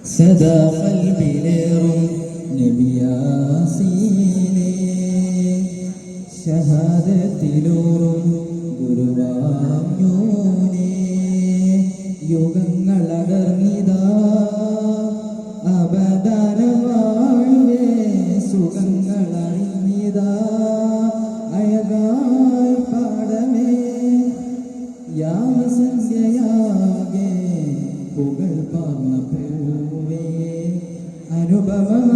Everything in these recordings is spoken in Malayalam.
സദാ ഖൽബിലേറും നബിയാസീനേ ഷഹാദത്തിലൂറും ഗുരുവായൂനേ യുഗങ്ങളടർന്നിതാ അബദാന വാഴ്വേ സുഖങ്ങളറിഞ്ഞിതാ അഴകായി പാടമേ യാമസന്ധ്യയാകെ പുകൾ പാർന്ന പൂവേ അനുപമമായി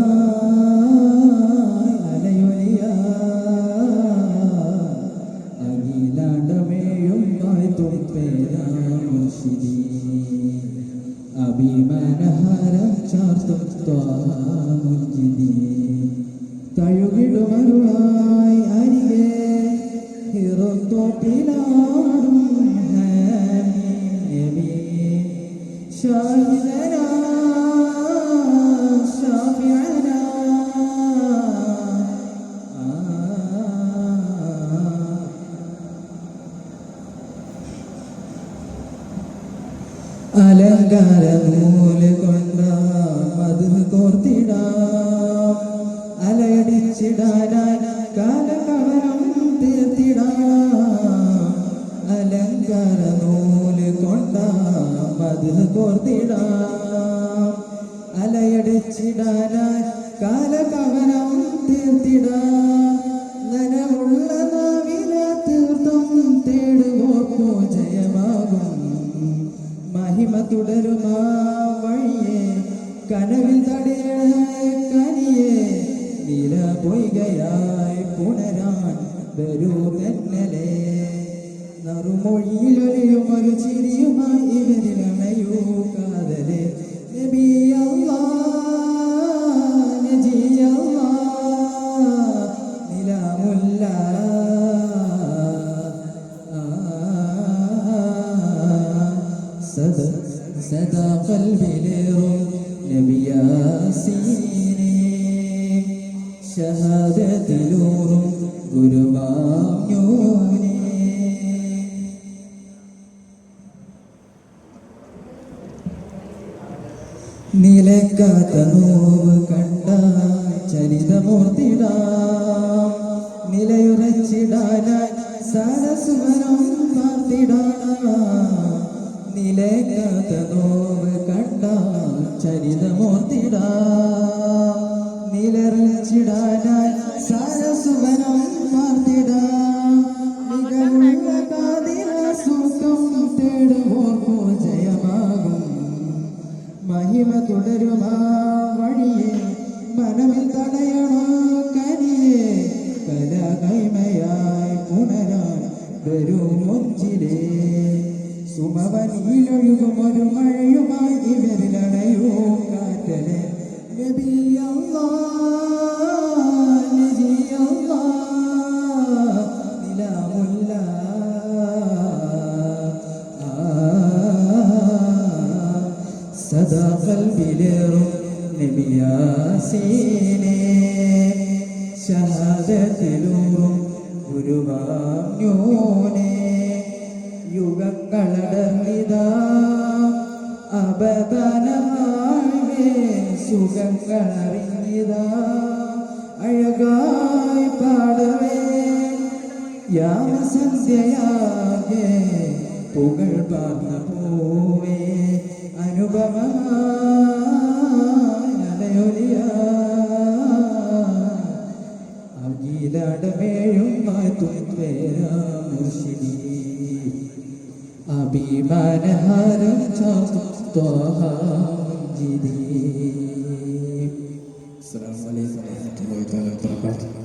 അലയൊലിയ അഖിലാണ്ടമേയും തുമ്പേരാമുഷിരി അഭിമാനഹാരം ചാർത്തും ത്വാമുജിരി തഴുകിടുമരുളായി അരികെ ഹിറത്തോപ്പിലാടും شاهدنا شافعنا അലങ്കാര നൂല് കൊണ്ട മധു കോർത്തിടാം അലയടിച്ചിടാൻ കാലകവനം തീർത്തിടാം അലങ്കാര നൂല് കൊണ്ട മധു കോർത്തിടാം അലയടിച്ചിടാൻ കാലകവനം തീർത്തിടാം നനവുള്ള നാവില തീർത്ഥം തേടുവോർക്കോ ജയമാകും മഹിമ തുടരുമാ വഴിയെ കനവിൽ തടയണേ കനിയെ നില പൊയ്കയായി പുണരാൻ വരൂ തെന്നലേ നറുമൊഴിയിലൊലിയും ഒരു ചിരിയുമായി ഇവരിലണയൂ കാതലേ നബി അല്ലാഹ് നജി അല്ലാഹ് നിലാമുല്ല സദാ ഖൽബിലേറും നബിയാസീനേ ഷഹാദത്തിലൂറും ഗുരുവായൂനേ നിലക്കാത്ത നോവ് കണ്ട ചരിതമൂർത്തിടാം നിലയുറച്ചിടാനായി സരസുവനം പാർത്തിടാം നിലക്കാത്ത നോവ് കണ്ട ചരിതമൂർത്തിടാം നിലറിച്ചിടാനായി സരസുവനം പാർത്തിടാം മികവുള്ള കാതില സുഖം തേടുവോർക്കോ ജയമാകും മഹിമ തുടരുമാ വഴിയെ മനമിൽ തടയണോ കനിയെ കലകൈമയായി പുണരാൻ വരും ഒഞ്ചിലേ സുമവനിയിലൊഴുകും ഒരു മഴയുമായി ഇവരിലണയോ കാറ്റലെ നബി അല്ലാഹ് നജി അല്ലാഹ് നിലാമുല്ല സദാ ഖൽബിലേറും നബിയാസീനേ ഷഹാദത്തിലൂറും ഗുരുവായൂനേ യുഗങ്ങളടർന്നിതാ അബദാനമാവേ സുഖങ്ങളറിഞ്ഞിതാ അഴകായി പാടവേ യാമസന്ധ്യയാകെ പുകൾ പാർന്ന പൂവേ അനുപമമായ അലയൊലിയ അഖിലാണ്ടമേഴും തുമ്പേരാമുഷിരി അഭിമാനഹാരം ചാർത്തും ത്വാമുജിരി. അസ്സലാമു അലൈക്കും വറഹ്മത്തുള്ളാഹി വബറകാതുഹു.